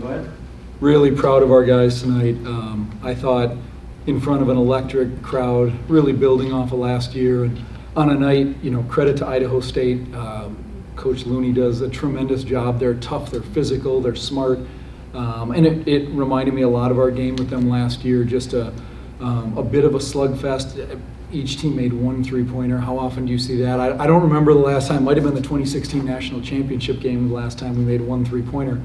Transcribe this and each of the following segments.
Go ahead. Really proud of our guys tonight. I thought in front of an electric crowd, really building off of last year. And on a night, credit to Idaho State. Coach Looney does a tremendous job. They're tough, they're physical, they're smart. And it reminded me a lot of our game with them last year, just a bit of a slugfest. Each team made one three-pointer. How often do you see that? I don't remember the last time. Might have been the 2016 National Championship game the last time we made one three-pointer.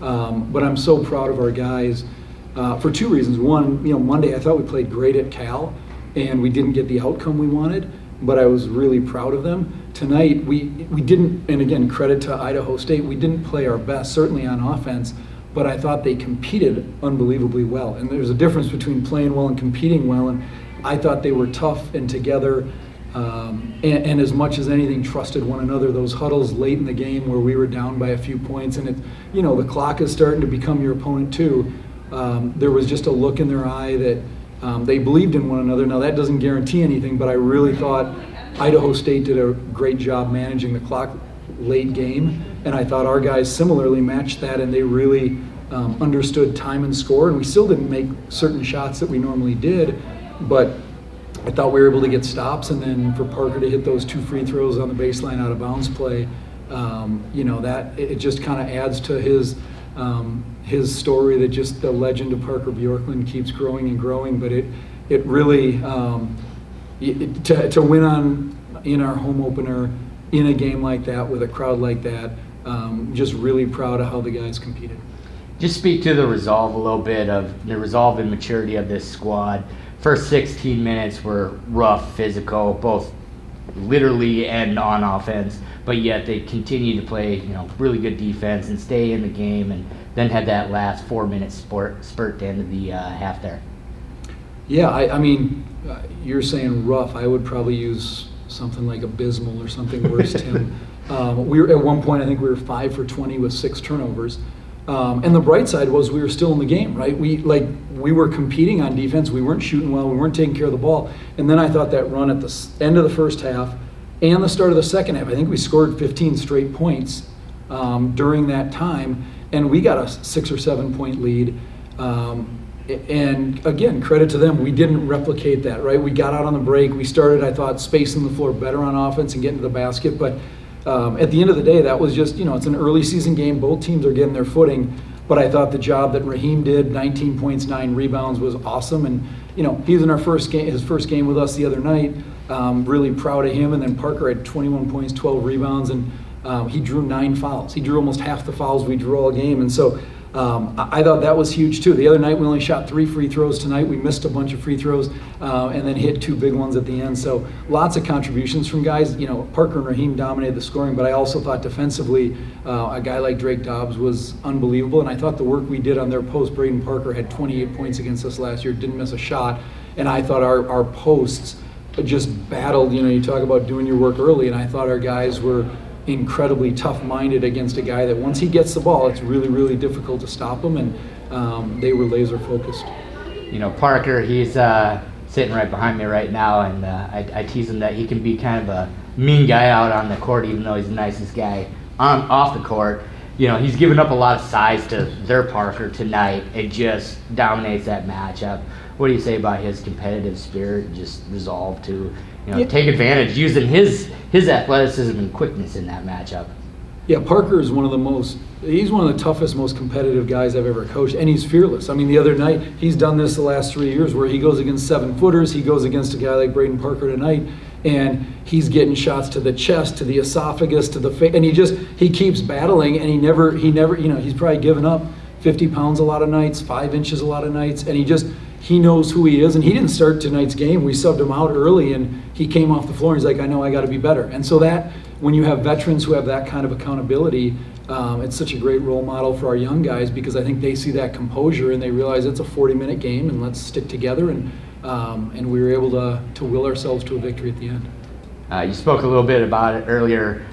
But I'm so proud of our guys for two reasons. One, Monday I thought we played great at Cal, and we didn't get the outcome we wanted, but I was really proud of them. Tonight, we didn't, and again, credit to Idaho State, we didn't play our best, certainly on offense, but I thought they competed unbelievably well. And there's a difference between playing well and competing well, and I thought they were tough and together, and as much as anything, trusted one another. Those huddles late in the game where we were down by a few points, and the clock is starting to become your opponent too. There was just a look in their eye that they believed in one another. Now that doesn't guarantee anything, but I really thought Idaho State did a great job managing the clock late game, and I thought our guys similarly matched that, and they really understood time and score, and we still didn't make certain shots that we normally did, but I thought we were able to get stops, and then for Parker to hit those two free throws on the baseline out of bounds play, that it just kind of adds to his story, that just the legend of Parker Bjorklund keeps growing and growing. But it really to win in our home opener in a game like that with a crowd like that, just really proud of how the guys competed. Just speak to the resolve a little bit, of the resolve and maturity of this squad. First 16 minutes were rough, physical, both literally and on offense, but yet they continued to play, really good defense and stay in the game, and then had that last 4-minute spurt to end of the half there. Yeah, I mean, you're saying rough. I would probably use something like abysmal or something worse, Tim. We were at one point, I think we were 5 for 20 with 6 turnovers. And the bright side was we were still in the game, right? We were competing on defense. We weren't shooting well. We weren't taking care of the ball. And then I thought that run at the end of the first half and the start of the second half, I think we scored 15 straight points during that time, and we got a 6 or 7 point lead. And again, credit to them. We didn't replicate that, right? We got out on the break. We started, I thought, spacing the floor better on offense and getting to the basket. But at the end of the day, that was just, it's an early season game. Both teams are getting their footing. But I thought the job that Raheem did, 19 points, 9 rebounds, was awesome. And, he was in his first game with us the other night. Really proud of him. And then Parker had 21 points, 12 rebounds, and he drew 9 fouls. He drew almost half the fouls we drew all game. And so I thought that was huge too. The other night we only shot 3 free throws. Tonight we missed a bunch of free throws and then hit 2 big ones at the end. So lots of contributions from guys. Parker and Raheem dominated the scoring, but I also thought defensively a guy like Drake Dobbs was unbelievable. And I thought the work we did on their post, Braden Parker had 28 points against us last year, didn't miss a shot. And I thought our posts just battled. You talk about doing your work early, and I thought our guys were incredibly tough-minded against a guy that once he gets the ball, it's really, really difficult to stop him, and they were laser-focused. Parker, he's sitting right behind me right now, and I tease him that he can be kind of a mean guy out on the court, even though he's the nicest guy off the court. He's given up a lot of size to their Parker tonight. It just dominates that matchup. What do you say about his competitive spirit and just resolve to take advantage, using his athleticism and quickness in that matchup? Yeah, Parker is he's one of the toughest, most competitive guys I've ever coached, and he's fearless. I mean, the other night, he's done this the last 3 years where he goes against 7-footers, he goes against a guy like Braden Parker tonight, and he's getting shots to the chest, to the esophagus, to the face, and he keeps battling, and he never, he's probably given up 50 pounds a lot of nights, 5 inches a lot of nights, and he knows who he is, and he didn't start tonight's game. We subbed him out early, and he came off the floor, and he's like, I know I got to be better. And so that, when you have veterans who have that kind of accountability, it's such a great role model for our young guys, because I think they see that composure, and they realize it's a 40-minute game, and let's stick together, and we were able to will ourselves to a victory at the end. You spoke a little bit about it earlier.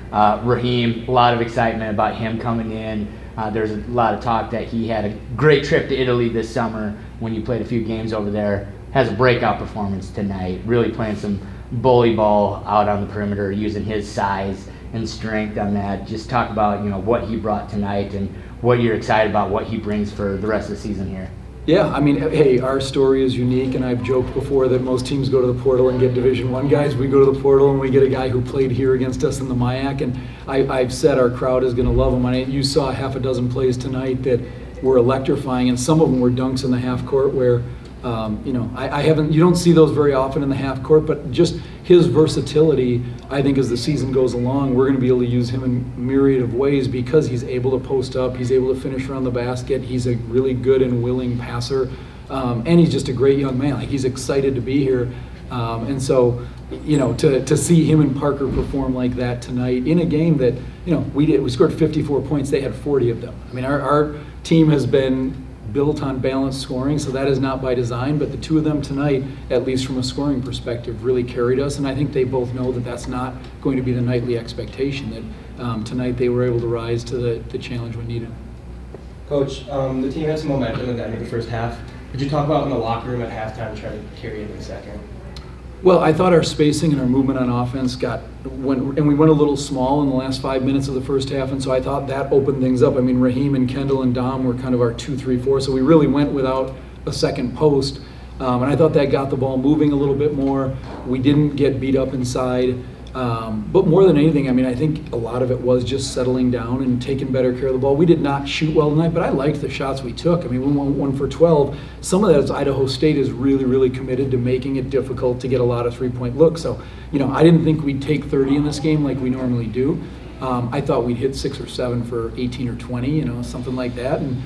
Raheem, a lot of excitement about him coming in. There's a lot of talk that he had a great trip to Italy this summer when you played a few games over there. Has a breakout performance tonight, really playing some bully ball out on the perimeter, using his size and strength on that. Just talk about what he brought tonight and what you're excited about, what he brings for the rest of the season here. Yeah, I mean, hey, our story is unique, and I've joked before that most teams go to the portal and get Division I guys. We go to the portal and we get a guy who played here against us in the MIAC, and I've said our crowd is going to love him. You saw half a dozen plays tonight that were electrifying, and some of them were dunks in the half court where, you don't see those very often in the half court, but just his versatility, I think as the season goes along, we're going to be able to use him in a myriad of ways because he's able to post up, he's able to finish around the basket, he's a really good and willing passer, and he's just a great young man. Like, he's excited to be here, and so, to see him and Parker perform like that tonight in a game that, we scored 54 points, they had 40 of them. I mean, our team has been built on balanced scoring, so that is not by design, but the two of them tonight, at least from a scoring perspective, really carried us, and I think they both know that that's not going to be the nightly expectation, that tonight they were able to rise to the challenge when needed. Coach, the team had some momentum at the end of the first half. Could you talk about in the locker room at halftime trying to carry it in the second? Well, I thought our spacing and our movement on offense and we went a little small in the last 5 minutes of the first half, and so I thought that opened things up. I mean, Raheem and Kendall and Dom were kind of our 2, 3, 4, so we really went without a second post, and I thought that got the ball moving a little bit more. We didn't get beat up inside, but more than anything, I mean, I think a lot of it was just settling down and taking better care of the ball. We did not shoot well tonight, but I liked the shots we took. I mean, we went 1 for 12. Some of that is Idaho State is really, really committed to making it difficult to get a lot of three-point looks. So, I didn't think we'd take 30 in this game like we normally do. I thought we'd hit 6 or 7 for 18 or 20, something like that. And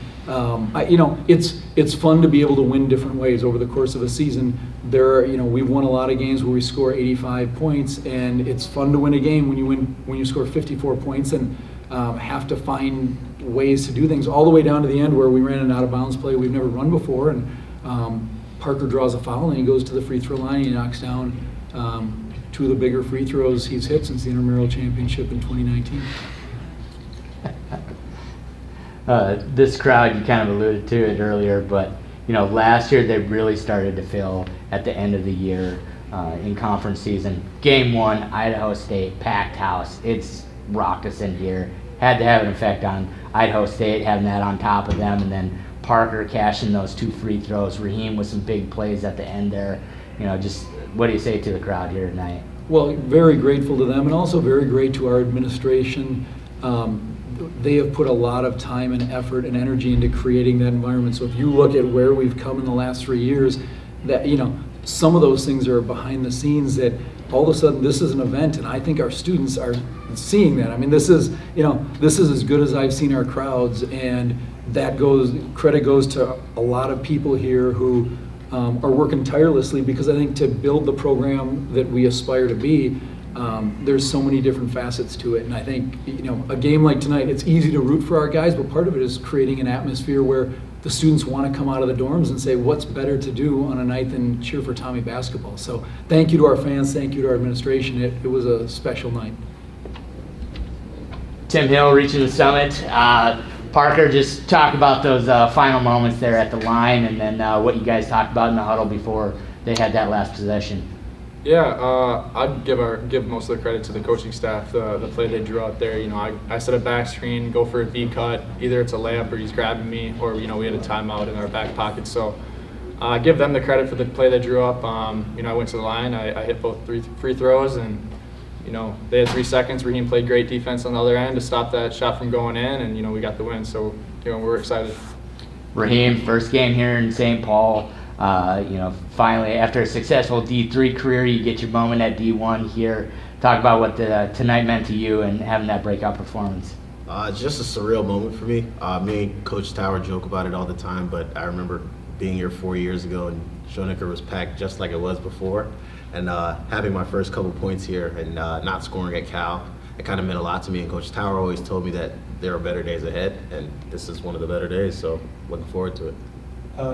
it's fun to be able to win different ways over the course of a season. We've won a lot of games where we score 85 points, and it's fun to win a game when you score 54 points and have to find ways to do things all the way down to the end where we ran an out of bounds play we've never run before, and Parker draws a foul and he goes to the free throw line and he knocks down 2 of the bigger free throws he's hit since the intramural championship in 2019. This crowd, you kind of alluded to it earlier, but last year they really started to fill at the end of the year in conference season. Game 1, Idaho State, packed house. It's raucous in here. Had to have an effect on Idaho State, having that on top of them, and then Parker cashing those 2 free throws. Raheem with some big plays at the end there. Just what do you say to the crowd here tonight? Well, very grateful to them, and also very great to our administration. They have put a lot of time and effort and energy into creating that environment. So if you look at where we've come in the last 3 years, that some of those things are behind the scenes that all of a sudden this is an event, and I think our students are seeing that. I mean, this is as good as I've seen our crowds, and credit goes to a lot of people here who are working tirelessly, because I think to build the program that we aspire to be, there's so many different facets to it. And I think, a game like tonight, it's easy to root for our guys, but part of it is creating an atmosphere where the students want to come out of the dorms and say, what's better to do on a night than cheer for Tommie basketball? So thank you to our fans, thank you to our administration. It was a special night. Tim Hill reaching the summit. Parker, just talk about those final moments there at the line, and then what you guys talked about in the huddle before they had that last possession. Yeah, I'd give most of the credit to the coaching staff. The play they drew out there, I set a back screen, go for a V cut. Either it's a layup or he's grabbing me, or we had a timeout in our back pocket. So give them the credit for the play they drew up. I went to the line, I hit both 3 free throws, and they had 3 seconds. Raheem played great defense on the other end to stop that shot from going in, and we got the win. So we're excited. Raheem, first game here in St. Paul. Finally, after a successful D3 career, you get your moment at D1 here. Talk about what tonight meant to you and having that breakout performance. Just a surreal moment for me. Me and Coach Tower joke about it all the time, but I remember being here 4 years ago and Schoenecker was packed just like it was before. And having my first couple points here and not scoring at Cal, it kind of meant a lot to me. And Coach Tower always told me that there are better days ahead, and this is one of the better days, so looking forward to it.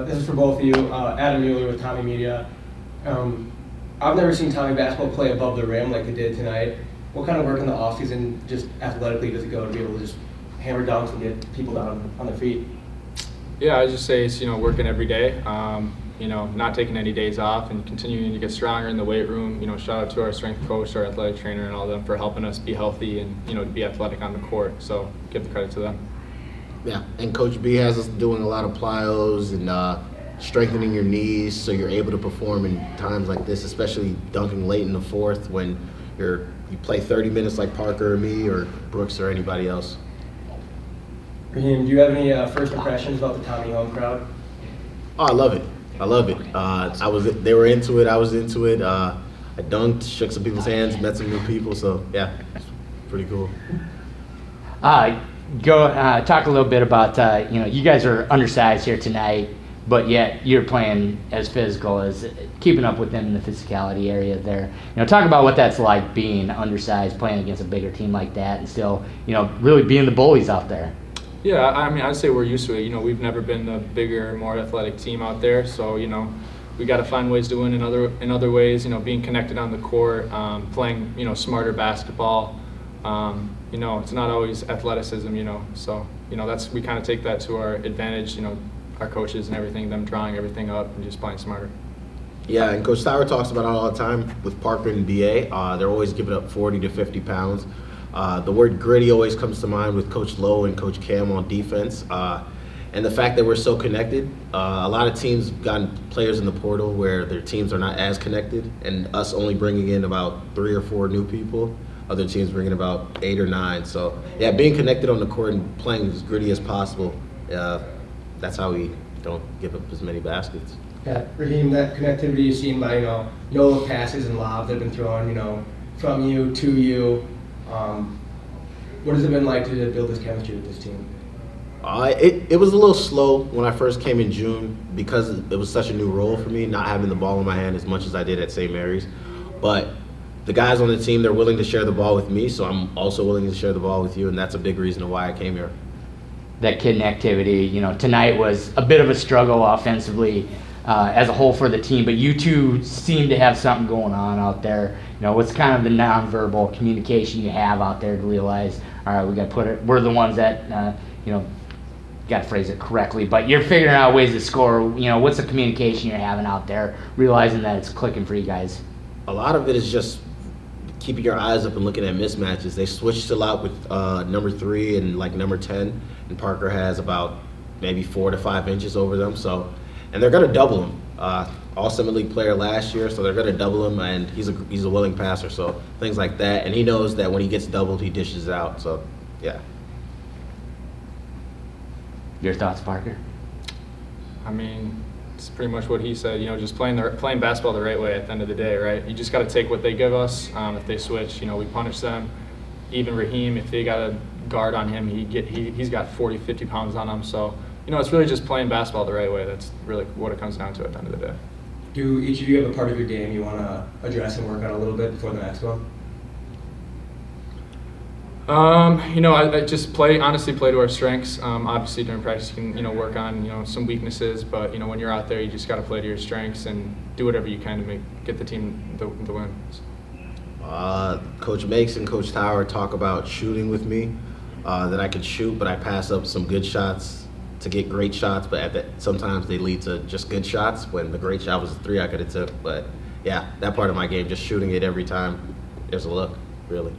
This is for both of you. Adam Mueller with Tommie Media. I've never seen Tommie basketball play above the rim like they did tonight. What kind of work in the offseason, just athletically, does it go to be able to just hammer dunks and get people down on their feet? Yeah, I just say it's working every day. Not taking any days off and continuing to get stronger in the weight room. Shout out to our strength coach, our athletic trainer, and all of them for helping us be healthy and to be athletic on the court. So give the credit to them. Yeah, and Coach B has us doing a lot of plyos and strengthening your knees so you're able to perform in times like this, especially dunking late in the fourth when you play 30 minutes like Parker or me or Brooks or anybody else. Raheem, do you have any first impressions about the Tommie home crowd? Oh, I love it. I love it. They were into it. I was into it. I dunked, shook some people's hands, met some new people. So yeah, it's pretty cool. Talk a little bit about you guys are undersized here tonight, but yet you're playing as physical as keeping up with them in the physicality area there. Talk about what that's like being undersized, playing against a bigger team like that, and still really being the bullies out there. Yeah, I mean, I'd say we're used to it. We've never been the bigger, more athletic team out there, so we got to find ways to win in other ways. Being connected on the court, playing smarter basketball. It's not always athleticism. So we kind of take that to our advantage. Our coaches and everything, them drawing everything up and just playing smarter. Yeah, and Coach Sauer talks about it all the time with Parker and BA. They're always giving up 40 to 50 pounds. The word gritty always comes to mind with Coach Lowe and Coach Cam on defense. And the fact that we're so connected. A lot of teams have gotten players in the portal where their teams are not as connected, and us only bringing in about 3 or 4 new people. Other teams bringing about 8 or 9. So, yeah, being connected on the court and playing as gritty as possible, that's how we don't give up as many baskets. Yeah, Raheem, that connectivity you've seen by no look passes and lobs that have been thrown, from you to you. What has it been like to build this chemistry with this team? It was a little slow when I first came in June because it was such a new role for me, not having the ball in my hand as much as I did at St. Mary's. But the guys on the team, they're willing to share the ball with me, so I'm also willing to share the ball with you, and that's a big reason why I came here. That connectivity, tonight was a bit of a struggle offensively as a whole for the team, but you two seem to have something going on out there. What's kind of the nonverbal communication you have out there to realize, all right, we got to put it. We're the ones that, got to phrase it correctly, but you're figuring out ways to score. What's the communication you're having out there, realizing that it's clicking for you guys? A lot of it is just keeping your eyes up and looking at mismatches. They switched a lot with number 3 and number 10, and Parker has about maybe 4 to 5 inches over them. So, and they're going to double him. All Summit League player last year, so they're going to double him, and he's a willing passer. So things like that, and he knows that when he gets doubled, he dishes out. So, yeah. Your thoughts, Parker? I mean, it's pretty much what he said. Just playing basketball the right way at the end of the day, right? You just got to take what they give us. If they switch, we punish them. Even Raheem, if they got a guard on him, he's got 40, 50 pounds on him. So, it's really just playing basketball the right way. That's really what it comes down to at the end of the day. Do each of you have a part of your game you want to address and work on a little bit before the next one? I just honestly play to our strengths. Obviously during practice you can, work on, some weaknesses, but, when you're out there, you just got to play to your strengths and do whatever you can to get the team the wins. Coach Makes and Coach Tower talk about shooting with me, that I can shoot, but I pass up some good shots to get great shots, but sometimes they lead to just good shots. When the great shot was a 3 I could have took, but yeah, that part of my game, just shooting it every time there's a look, really.